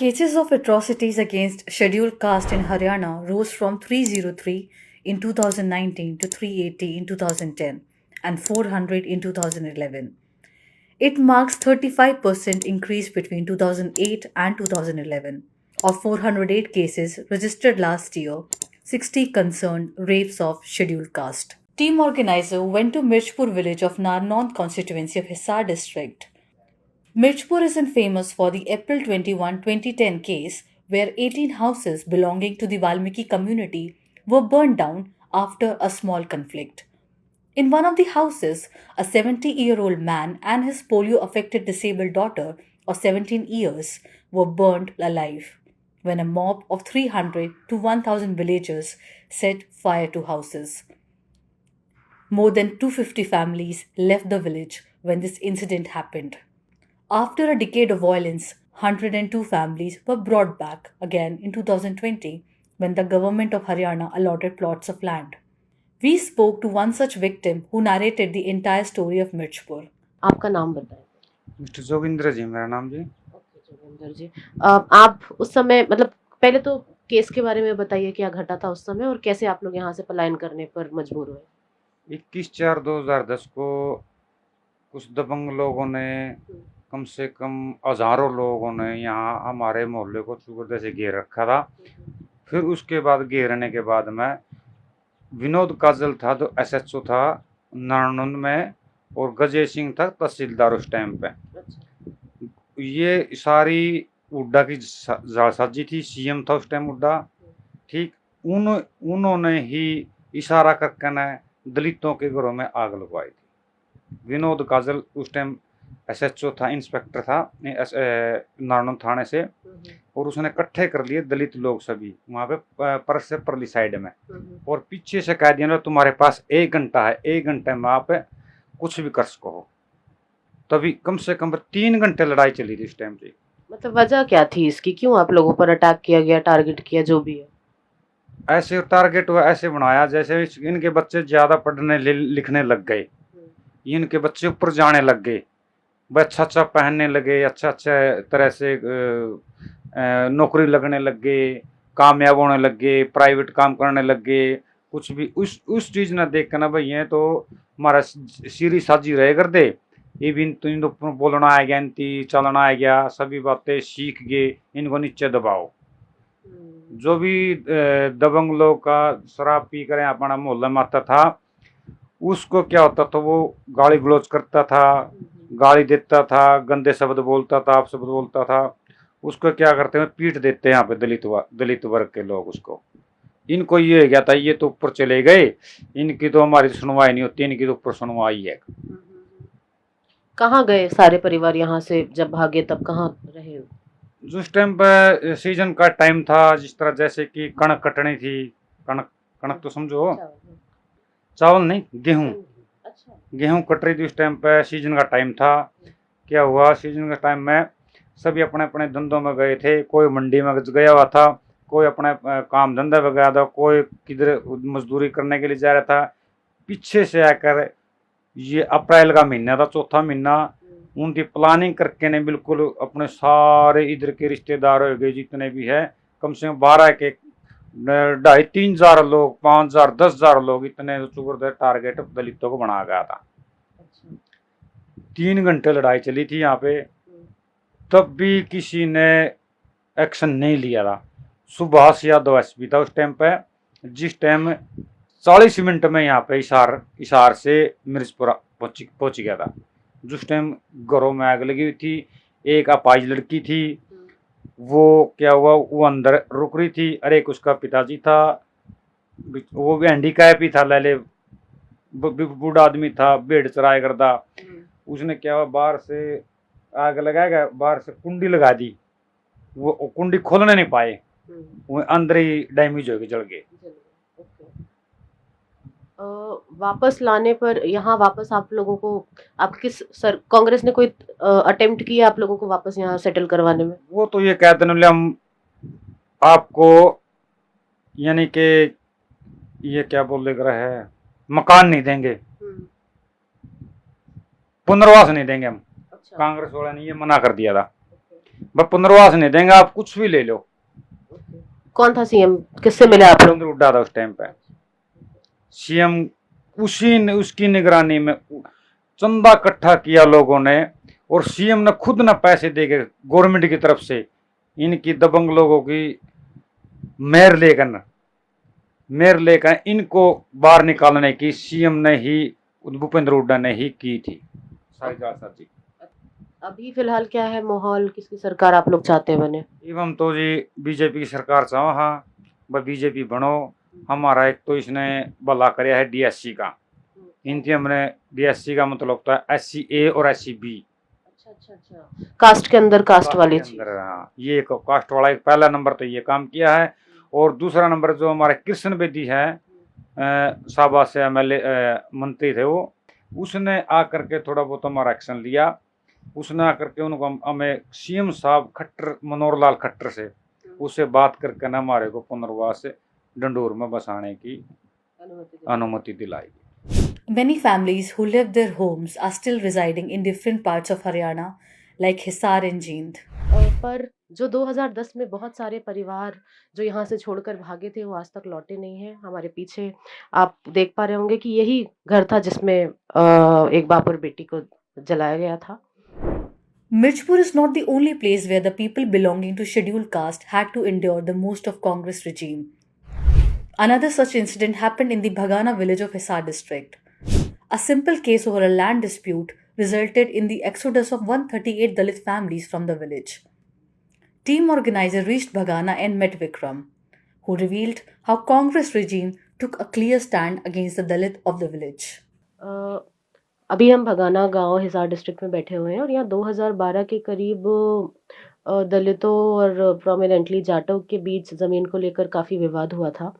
Cases of atrocities against scheduled caste in Haryana rose from 303 in 2019 to 380 in 2010 and 400 in 2011. It marks 35% increase between 2008 and 2011. Of 408 cases registered last year, 60 concerned rapes of scheduled caste. Team organizer went to Mirchpur village of Narnaund constituency of Hisar district. Mirchpur is famous for the April 21, 2010 case where 18 houses belonging to the Valmiki community were burned down after a small conflict. In one of the houses, a 70-year-old man and his polio affected disabled daughter of 17 years were burned alive when a mob of 300 to 1,000 villagers set fire to houses. More than 250 families left the village when this incident happened. After a decade of violence, 102 families were brought back again in 2020 when the government of Haryana allotted plots of land. We spoke to one such victim who narrated the entire story of Mirchpur. आपका नाम बताएं। Mister Joginder जी मेरा नाम जी। Okay Joginder जी, आप उस समय मतलब पहले तो केस के बारे में बताइए, क्या घटा था उस समय और कैसे आप लोग यहाँ से पलायन करने पर मजबूर हुए। 21/4/2010 को कुछ दबंग लोगों ने कम से कम हजारों लोगों ने यहाँ हमारे मोहल्ले को चूकर से घेर रखा था। फिर उसके बाद घेरने के बाद में विनोद काजल था जो SHO था नारनौंद में और गजय सिंह था तहसीलदार उस टाइम पे। ये सारी हुड्डा की जालसाजी थी। CM था उस टाइम हुड्डा, ठीक। उन्होंने ही इशारा करके न दलितों के घरों में आग लगवाई थी। विनोद काजल उस टाइम SHO था, इंस्पेक्टर था नारनौंद थाने से, और उसने इकट्ठे कर लिए दलित लोग सभी वहाँ पे परस से परली साइड में, और पीछे से कह दिया तुम्हारे पास 1 घंटा है, 1 घंटे में आप कुछ भी कर सको। तभी कम से कम 3 घंटे लड़ाई चली थी इस टाइम से। मतलब वजह क्या थी इसकी, क्यों आप लोगों पर अटैक किया गया, टारगेट किया, जो भी है? ऐसे टारगेट हुआ, ऐसे बनाया जैसे इनके बच्चे ज्यादा पढ़ने लिखने लग गए, इनके बच्चे ऊपर जाने लग गए, अच्छा अच्छा पहनने लगे, अच्छा अच्छा तरह से नौकरी लगने लग गए, कामयाब होने लग गए, प्राइवेट काम करने लग गए। कुछ भी उस चीज ना देख कर ना भाई ये तो हमारा सीरी साजी रहे कर दे, ये भी तो बोलना आ गया, इनती चलना आ गया, सभी बातें सीख गए, इनको नीचे दबाओ। जो भी दबंग लोग का शराब पी कर अपना मोहल्ला में आता था, उसको क्या होता था, वो गाली गलौज करता था, गाली देता था, गंदे शब्द बोलता था, अपशब्द बोलता था। उसको क्या करते हैं, पीट देते हैं यहाँ पे दलित वर्ग के लोग उसको। इनको ये हो गया था ये तो ऊपर चले गए, इनकी तो हमारी सुनवाई नहीं होती, इनकी तो ऊपर सुनवाई है। कहाँ गए सारे परिवार यहाँ से जब भागे, तब कहाँ रहे? जिस टाइम पे सीजन का टाइम था, जिस तरह जैसे कि कणक कटनी थी, कणक तो समझो, चावल नहीं, गेहूं। अच्छा। गेहूं कट रही थी उस टाइम पे, सीजन का टाइम था। क्या हुआ, सीजन के टाइम में सभी अपने अपने धंधों में गए थे, कोई मंडी में गया हुआ था, कोई अपने काम धंधे में गया था, कोई किधर मजदूरी करने के लिए जा रहा था। पीछे से आकर ये अप्रैल का महीना था, चौथा महीना, उनकी प्लानिंग करके ने बिल्कुल अपने सारे इधर के रिश्तेदार हो गए जितने भी है, कम से कम 12 के 2,500-3,000 लोग, 5,000 10,000 लोग, इतने टारगेट दलितों को बनाया गया था। 3 घंटे लड़ाई चली थी यहाँ पे, तब भी किसी ने एक्शन नहीं लिया था। सुभाष यादव SP था उस टाइम पे, जिस टाइम 40 मिनट में यहाँ पे इशार से मिर्चपुरा पहुंच गया था। जिस टाइम घरों में आग लगी हुई थी, एक अपाहिज लड़की थी, वो क्या हुआ, वो अंदर रुक रही थी, अरे एक उसका पिताजी था, वो भी हैंडीकैप ही था, लैले बूढ़ा आदमी था, भेड़ चराया करता। उसने क्या हुआ, बाहर से आग लगाएगा, बाहर से कुंडी लगा दी, वो कुंडी खोलने नहीं पाए, वो अंदर ही डैमेज हो गए, जल गए। वापस लाने पर यहाँ वापस आप लोगों को, आप किस कांग्रेस ने कोई अटेम्प्ट किया आप लोगों को वापस यहाँ सेटल करवाने में? वो तो ये कहते हैं हम आपको यानी कि ये क्या बोल रहा है, मकान नहीं देंगे, पुनर्वास नहीं देंगे हम। अच्छा। कांग्रेस वाले ने ये मना कर दिया था। वह पुनर्वास नहीं देंगे, आप कुछ भी ले लो। कौन था सीएम, किससे मिले आप लोग? भूपेंद्र हुड्डा था उस टाइम पे सीएम। उसी ने उसकी निगरानी में चंदा इकट्ठा किया लोगों ने, और सीएम ने खुद न पैसे देके गवर्नमेंट की तरफ से इनकी दबंग लोगों की मेयर लेकर इनको बाहर निकालने की सीएम ने ही, भूपेंद्र हुड्डा ने ही की थी सारी जात जी। अभी फिलहाल क्या है माहौल, किसकी सरकार आप लोग चाहते हैं बने? एवं तो जी बीजेपी की सरकार चाहो, हाँ वह बीजेपी बनो। हमारा एक तो इसने भला कराया है डीएससी का। इनकी हमने डीएससी का मतलब होता है SC-A और SC-B। अच्छा, कास्ट के अंदर कास्ट वाली के चीज। अंदर, हाँ ये एक कास्ट वाला एक पहला नंबर तो ये काम किया है। और दूसरा नंबर जो हमारे कृष्ण बेदी है, शाहबाद से MLA मंत्री थे वो, उसने आकर के थोड़ा बहुत हमारा एक्शन लिया। उसने आकर के उनको हमें सीएम साहब खट्टर मनोहर लाल खट्टर से उससे बात करके ना हमारे को पुनर्वास डंडोर में बसाने की अनुमति दिलाई। Many families who left their homes are still residing in different parts of Haryana, like Hisar and Jind. पर जो 2010 में बहुत सारे परिवार जो यहाँ से छोड़कर भागे थे वो आज तक लौटे नहीं हैं। हमारे पीछे आप देख पा रहे होंगे कि यही घर था जिसमें एक बाप और बेटी को जलाया गया था। Mirchpur is not the only place where the people belonging to scheduled caste had to endure the most of Congress regime. Another such incident happened in the Bhagana village of Hisar district. A simple case over a land dispute resulted in the exodus of 138 Dalit families from the village. Team organizer reached Bhagana and met Vikram, who revealed how Congress regime took a clear stand against the Dalit of the village. अभी हम भगाना गांव Hisar district में बैठे हुए हैं और यहाँ 2012 के करीब दलितों और प्रोमिनेंटली जाटों के बीच ज़मीन को लेकर काफ़ी विवाद हुआ था।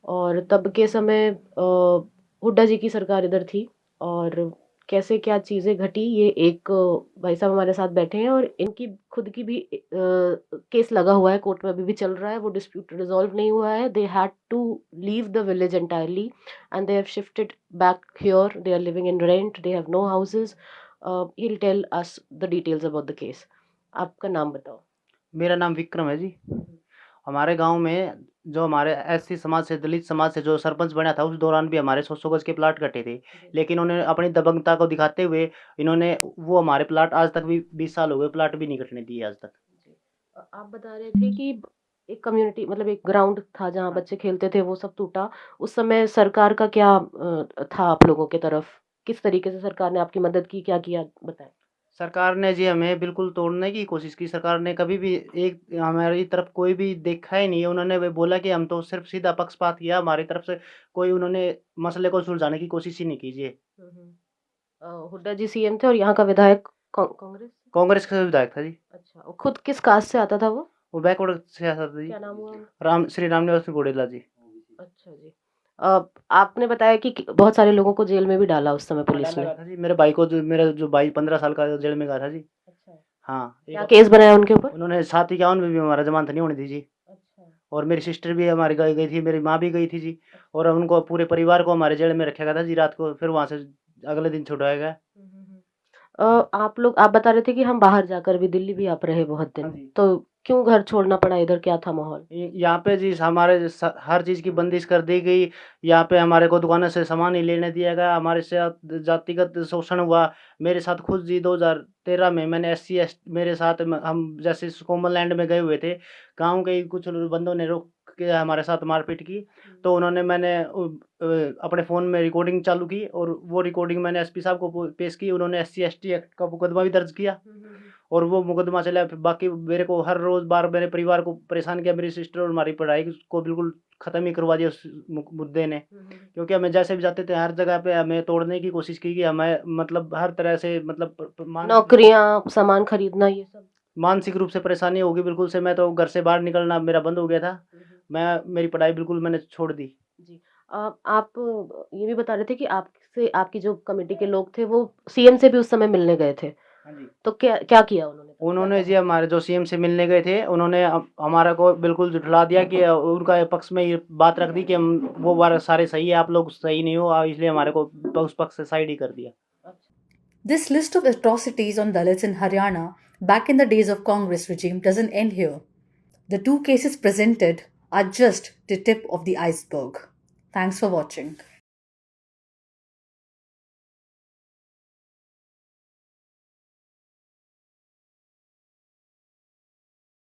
और तब के समय हुड्डा जी की सरकार इधर थी और कैसे क्या चीज़ें घटी, ये एक भाई साहब हमारे साथ बैठे हैं और इनकी खुद की भी केस लगा हुआ है, कोर्ट में अभी भी चल रहा है, वो डिस्प्यूट रिजॉल्व नहीं हुआ है। They had to leave the village entirely and they have shifted back here, they are living in rent, they have no houses. He will tell us the details about the case. आपका नाम बताओ। मेरा नाम विक्रम है जी। हमारे गांव में जो हमारे SC समाज से, दलित समाज से जो सरपंच बना था, उस दौरान भी हमारे 100 गज के प्लाट कटे थे, लेकिन उन्होंने अपनी दबंगता को दिखाते हुए इन्होंने वो हमारे प्लाट आज तक भी 20 साल हो गए, प्लाट भी नहीं कटने दिए आज तक। आप बता रहे थे कि एक कम्युनिटी मतलब एक ग्राउंड था जहाँ बच्चे खेलते थे, वो सब टूटा। उस समय सरकार का क्या था आप लोगों के तरफ, किस तरीके से सरकार ने आपकी मदद की, क्या किया, बताएं। सरकार ने जी हमें बिल्कुल तोड़ने की कोशिश की। सरकार ने कभी भी एक हमारी तरफ कोई भी देखा ही नहीं है। उन्होंने वे बोला कि हम तो सिर्फ सीधा पक्षपात किया, हमारी तरफ से कोई उन्होंने मसले को सुलझाने की कोशिश ही नहीं कीजिए। हुड्डा जी सीएम थे और यहाँ का विधायक कांग्रेस का विधायक था जी। अच्छा, वो खुद किस कास्ट से आता था वो बैकवर्ड से आता था जी। क्या नाम हुआ? श्री रामनिवास गोडेला जी। अच्छा जी। आपने बताया कि बहुत सारे लोगों को जेल में भी डाला उस समय पुलिस ने। डाला था जी। मेरा जो भाई 15 साल का जेल में गया था जी। अच्छा, हाँ, क्या केस बनाया उनके ऊपर? उन्होंने 751 में भी हमारा जमानत नहीं होनी थी जी। अच्छा, और मेरी सिस्टर भी हमारी गई थी, मेरी माँ भी गई थी जी। और उनको पूरे परिवार को हमारे जेल में रखा गया था जी रात को, फिर वहाँ से अगले दिन छुड़ाया गया। आप बता रहे थे कि हम बाहर जाकर भी, दिल्ली भी आप रहे बहुत दिन, हाँ जी। तो क्यों घर छोड़ना पड़ा? इधर क्या था माहौल? यहाँ पे जी हमारे हर चीज़ की बंदिश कर दी गई। यहाँ पे हमारे को दुकानों से सामान नहीं लेने दिया गया, हमारे साथ जातिगत शोषण हुआ। मेरे साथ खुद जी 2013 में मैंने SC मेरे साथ हम जैसे कोमल लैंड में गए हुए थे, गांव के कुछ बंदों ने रोक के हमारे साथ मारपीट की, तो मैंने अपने फ़ोन में रिकॉर्डिंग चालू की और वो रिकॉर्डिंग मैंने SP साहब को पेश की। उन्होंने SC/ST एक्ट का मुकदमा भी दर्ज किया और वो मुकदमा चला। फिर बाकी मेरे को हर रोज़ बार मेरे परिवार को परेशान किया, मेरी सिस्टर और हमारी पढ़ाई को बिल्कुल ख़त्म ही करवा दिया उस मुद्दे ने। क्योंकि हमें जैसे भी जाते थे हर जगह पे हमें तोड़ने की कोशिश की कि हमें मतलब हर तरह से मतलब नौकरियां, सामान खरीदना, ये सब मानसिक रूप से परेशानी होगी बिल्कुल से। मैं तो घर से बाहर निकलना मेरा बंद हो गया था। मेरी पढ़ाई बिल्कुल मैंने छोड़ दी जी। आप ये भी बता रहे थे कि आपकी जो कमेटी के लोग थे वो सीएम से भी उस समय मिलने गए थे। हाँ जी। तो क्या किया उन्होंने? जी हमारे जो CM से मिलने गए थे, उन्होंने हमारा को बिल्कुल झुठला दिया कि उनका पक्ष में ये बात रख दी कि हम वो बार सारे सही है, आप लोग सही नहीं हो, इसलिए हमारे को उस पक्ष से साइड ही कर दिया। This list of atrocities on Dalits in Haryana back in the days of Congress regime doesn't end here. The two cases presented are just the tip of the iceberg. Thanks for watching.